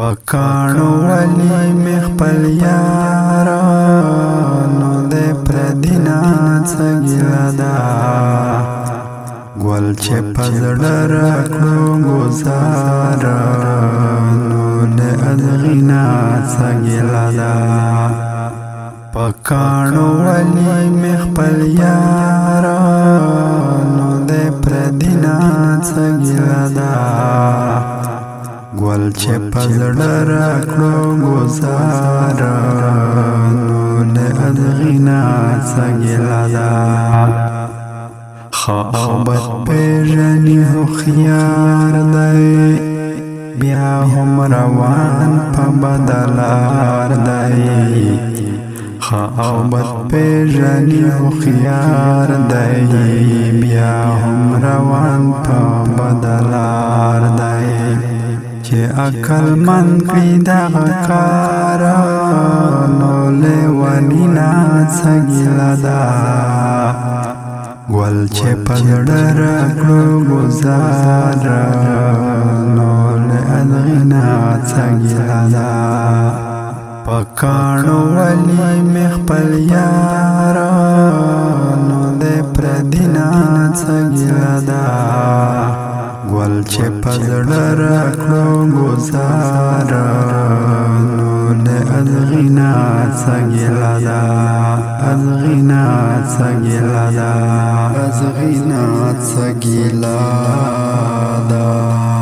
پکانو ولی مخپل یارا نو دے پردینا چگیلا دا گل چه پزڑ رکلو گزارا نو دے ادغینا چگیلا دا پکانو ولی مخپل یارا نو دے پردینا چگیلا دا گل چه پزڑ رکلو گزارا نو دے ادغینا چگیلا دا خوابت پیژنی هوښیار دی بیا هم روان په بدلار دی خوابت پیژنی هوښیار دی بیا هم روان په بدلار دی چې عقل من کړي دغه کارا نو لیونی ناڅګیله ده گل چه پزړه راکړو ګزاره نو له ادغینا څګیله ده پکانو ولی مخپل یارا نو دې پردینا څګیله ده گل چه پزړه راکړو ګزاره نو له ادغینا څګیله ده ادغینا څګیله ده ازغینا څګیله ده